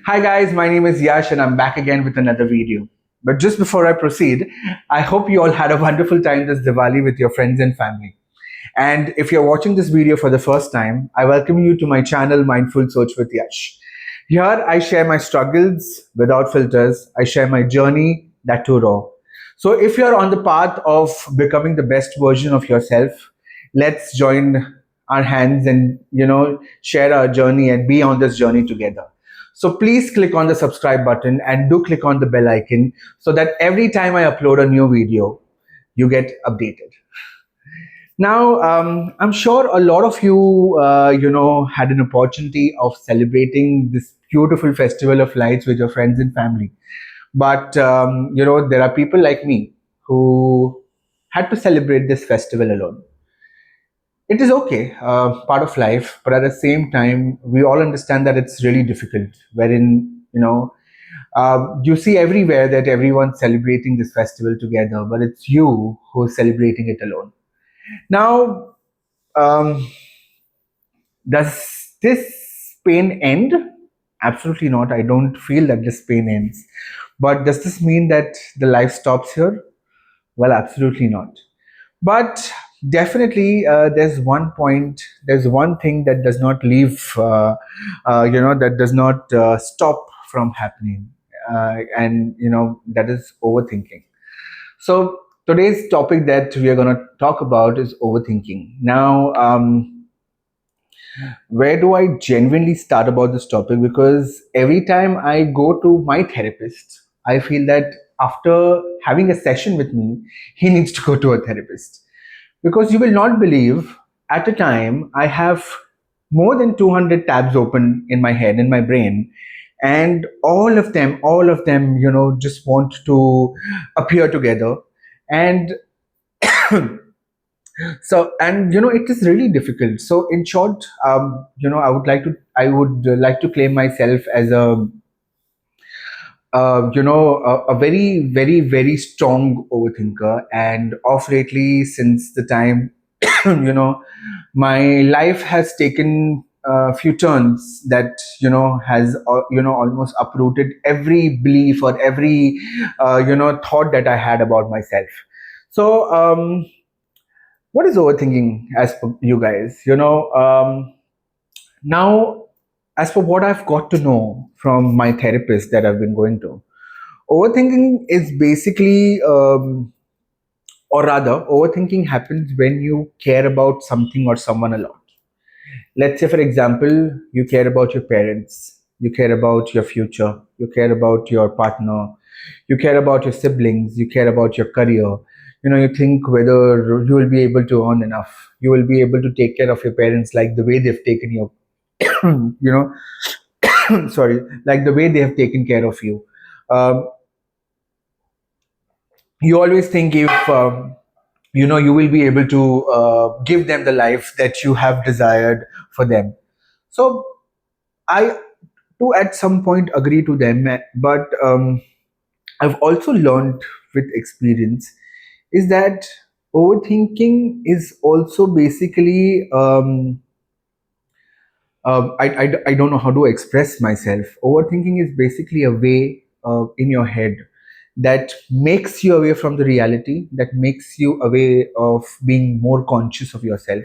Hi guys, my name is Yash and I'm back again with another video. But just before I proceed, I hope you all had a wonderful time this Diwali with your friends and family. And if you're watching this video for the first time, I welcome you to my channel Mindful Soch with Yash. Here I share my struggles without filters. I share my journey, that too raw. So if you're on the path of becoming the best version of yourself, let's join our hands and share our journey and be on this journey together. So please click on the subscribe button and do click on the bell icon so that every time I upload a new video, you get updated. Now, I'm sure a lot of you, had an opportunity of celebrating this beautiful festival of lights with your friends and family. But, there are people like me who had to celebrate this festival alone. It is okay, part of life, but at the same time, we all understand that it's really difficult, wherein, you see everywhere that everyone's celebrating this festival together, but it's you who's celebrating it alone. Now, um, does this pain end? Absolutely not. I don't feel that this pain ends. But does this mean that the life stops here? Well, absolutely not. But definitely, there's one thing that does not leave, that does not stop from happening. And, that is overthinking. So today's topic that we are going to talk about is overthinking. Now, where do I genuinely start about this topic? Because every time I go to my therapist, I feel that after having a session with me, he needs to go to a therapist. Because you will not believe, at a time, I have more than 200 tabs open in my head, in my brain, and all of them, just want to appear together. And so, and it is really difficult. So in short, I would like to claim myself as a very very very strong overthinker. And off lately, since the time, you know my life has taken a few turns that has almost uprooted every belief or every thought that I had about myself. So what is overthinking as per you guys? Now, as for what I've got to know from my therapist that I've been going to, overthinking is basically, or rather, overthinking happens when you care about something or someone a lot. Let's say, for example, you care about your parents, you care about your future, you care about your partner, you care about your siblings, you care about your career. You think whether you will be able to earn enough, you will be able to take care of your parents like the way they've taken your, you sorry, like the way they have taken care of you. Um, you always think if you will be able to give them the life that you have desired for them. So I to at some point agree to them, but I've also learned with experience is that overthinking is also basically, I don't know how to express myself. Overthinking is basically a way in your head that makes you away from the reality, that makes you away of being more conscious of yourself.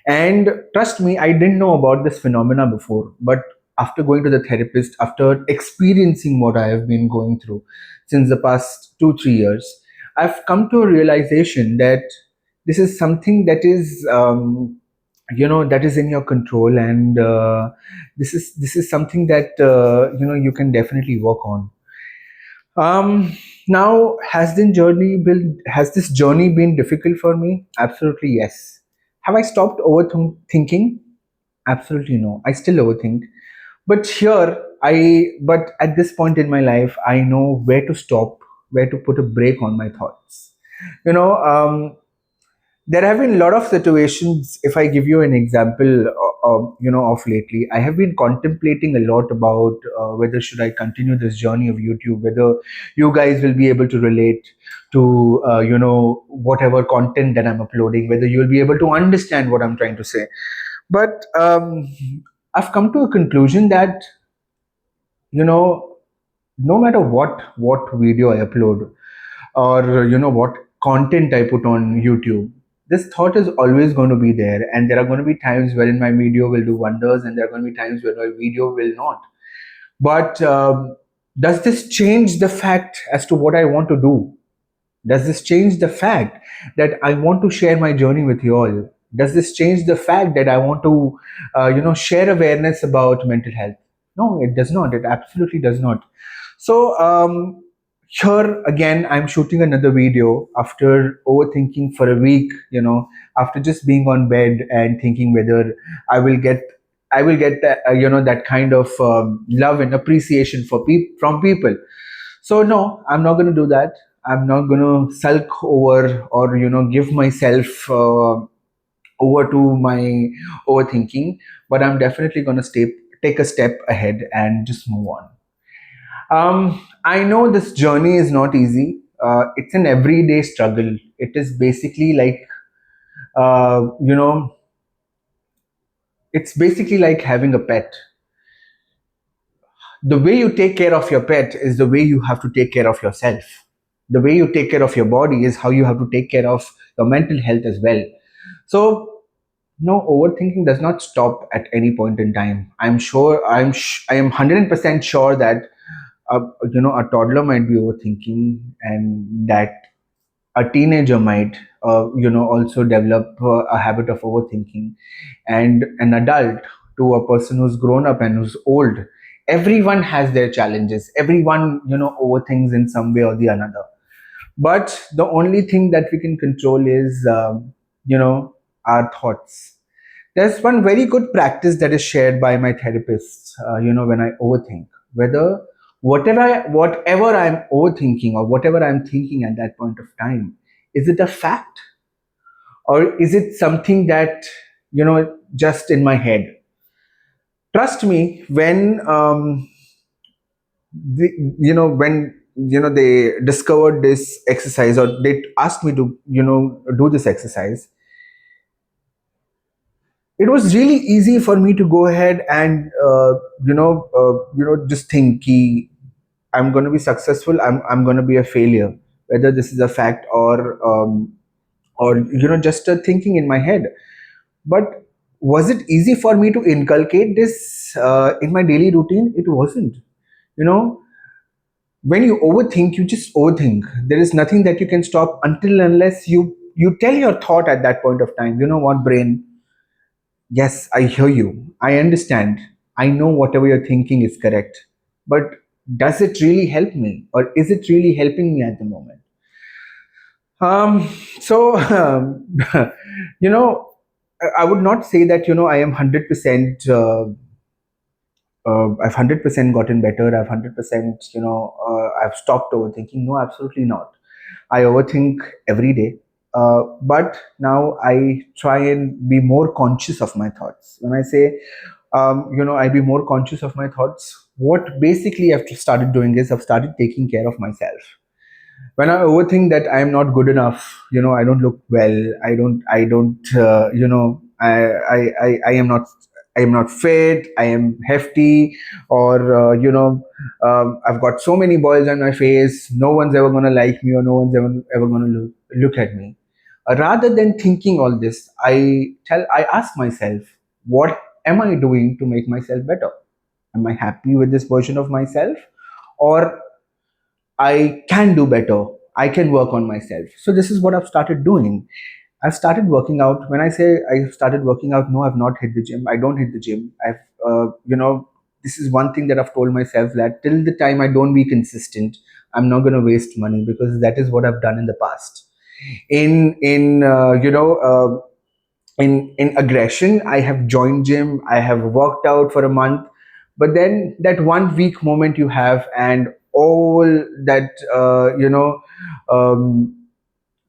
And trust me, I didn't know about this phenomena before, but after going to the therapist, after experiencing what I have been going through since the past 2, 3 years, I've come to a realization that this is something that is, that is in your control, and this is something that you can definitely work on. Now, has this journey been difficult for me? Absolutely yes. Have I stopped overthinking? Absolutely no. I still overthink. But at this point in my life, I know where to stop, where to put a break on my thoughts. You know, there have been a lot of situations. If I give you an example, of lately, I have been contemplating a lot about whether should I continue this journey of YouTube, whether you guys will be able to relate to whatever content that I'm uploading, whether you will be able to understand what I'm trying to say. But I've come to a conclusion that you know, no matter what video I upload, or what content I put on YouTube, this thought is always going to be there, and there are going to be times wherein my video will do wonders, and there are going to be times where my video will not. But does this change the fact as to what I want to do? Does this change the fact that I want to share my journey with you all? Does this change the fact that I want to, share awareness about mental health? No, it does not. It absolutely does not. So here again, I'm shooting another video after overthinking for a week. After just being on bed and thinking whether I will get, that, that kind of love and appreciation from people. So no, I'm not going to do that. I'm not going to sulk over, or give myself over to my overthinking. But I'm definitely going to take a step ahead and just move on. I know this journey is not easy. It's an everyday struggle. It is basically like, uh, you know, it's basically like having a pet. The way you take care of your pet is the way you have to take care of yourself. The way you take care of your body is how you have to take care of your mental health as well. So, no, overthinking does not stop at any point in time. I am 100% sure that a toddler might be overthinking, and that a teenager might also develop a habit of overthinking, and an adult to a person who's grown up and who's old. Everyone has their challenges. Everyone overthinks in some way or the another. But the only thing that we can control is our thoughts. There's one very good practice that is shared by my therapist. When I overthink, whether whatever I'm overthinking, or whatever I'm thinking at that point of time, is it a fact, or is it something that just in my head? Trust me, when when they discovered this exercise, or they asked me to do this exercise, it was really easy for me to go ahead and just think ki, I'm going to be successful, I'm going to be a failure, whether this is a fact, or just a thinking in my head. But was it easy for me to inculcate this in my daily routine? It wasn't. you know when you overthink, you just overthink. There is nothing that you can stop until unless you tell your thought at that point of time, you know what, brain, yes, I hear you. I understand. I know whatever you're thinking is correct. But does it really help me? Or is it really helping me at the moment? So, you know, I would not say that, I am 100%, I've 100% gotten better. I've 100%, I've stopped overthinking. No, absolutely not. I overthink every day. But now I try and be more conscious of my thoughts. When I say, I be more conscious of my thoughts, what basically I've started doing is I've started taking care of myself. When I overthink that I am not good enough, I don't look well, I am not, fit, I am hefty, or I've got so many boils on my face, no one's ever going to like me, or no one's ever going to look at me. Rather than thinking all this, I ask myself, what am I doing to make myself better? Am I happy with this version of myself, or I can do better? I can work on myself. So this is what I've started doing. I've started working out. When I say I've started working out, no, I've not hit the gym. I don't hit the gym. This is one thing that I've told myself, that till the time I don't be consistent, I'm not going to waste money, because that is what I've done in the past. In in aggression, I have joined gym, I have worked out for a month, but then that 1 week moment you have, and all that um,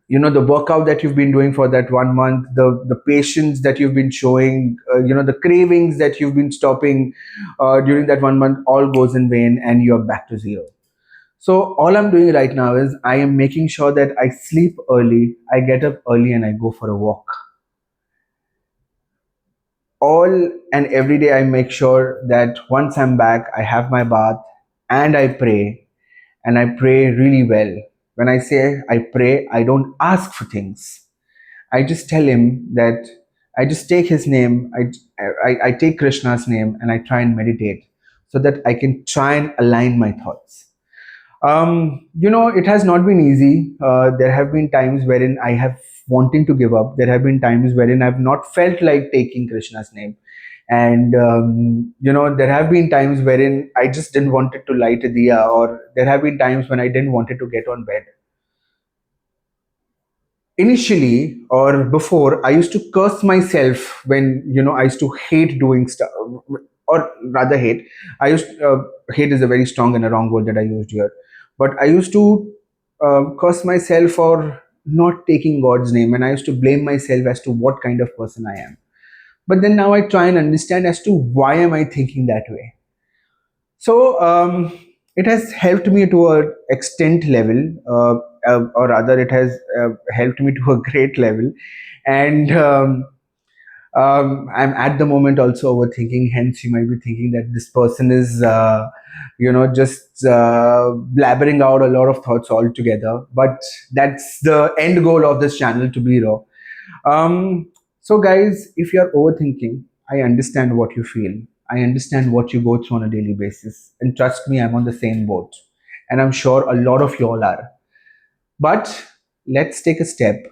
the workout that you've been doing for that 1 month, the patience that you've been showing, the cravings that you've been stopping during that 1 month, all goes in vain, and you're back to zero. So all I'm doing right now is I am making sure that I sleep early, I get up early, and I go for a walk. All and every day I make sure that once I'm back, I have my bath, and I pray, and I pray really well. When I say I pray, I don't ask for things. I just tell him that I just take his name, I take Krishna's name, and I try and meditate so that I can try and align my thoughts. It has not been easy. There have been times wherein I have wanting to give up. There have been times wherein I've not felt like taking Krishna's name. And there have been times wherein I just didn't wanted to light a diya, or there have been times when I didn't wanted to get on bed. Initially, or before, I used to curse myself when I used to hate doing stuff, or rather hate. I used Hate is a very strong and a wrong word that I used here, but I used to curse myself for not taking God's name, and I used to blame myself as to what kind of person I am. But then now I try and understand as to why am I thinking that way. So it has helped me to a extent level, or rather, it has helped me to a great level, and I'm at the moment also overthinking. Hence, you might be thinking that this person is, just blabbering out a lot of thoughts altogether. But that's the end goal of this channel, to be raw. So, guys, if you're overthinking, I understand what you feel. I understand what you go through on a daily basis. And trust me, I'm on the same boat. And I'm sure a lot of y'all are. But let's take a step.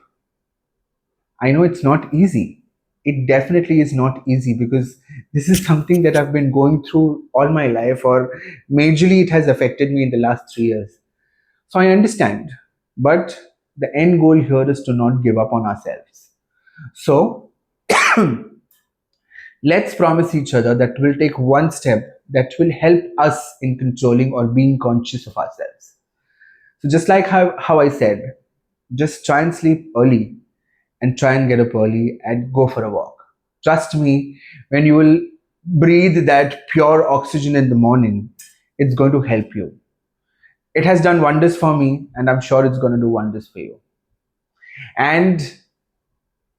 I know it's not easy. It definitely is not easy, because this is something that I've been going through all my life, or majorly it has affected me in the last 3 years. So I understand. But the end goal here is to not give up on ourselves. So let's promise each other that we'll take one step that will help us in controlling or being conscious of ourselves. So, just like how I said, just try and sleep early and try and get up early and go for a walk. Trust me, when you will breathe that pure oxygen in the morning, it's going to help you. It has done wonders for me, and I'm sure it's going to do wonders for you. And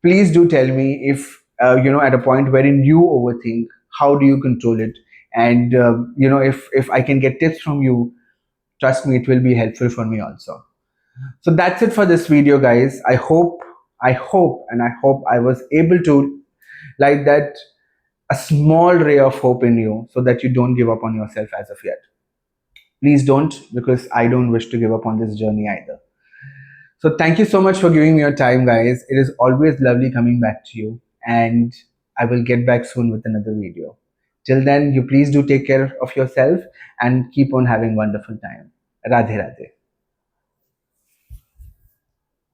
please do tell me if at a point wherein you overthink, how do you control it? And if I can get tips from you, trust me, it will be helpful for me also. So that's it for this video, guys. I hope I was able to light that a small ray of hope in you, so that you don't give up on yourself as of yet. Please don't, because I don't wish to give up on this journey either. So thank you so much for giving me your time, guys. It is always lovely coming back to you, and I will get back soon with another video. Till then, you please do take care of yourself and keep on having wonderful time. Radhe Radhe.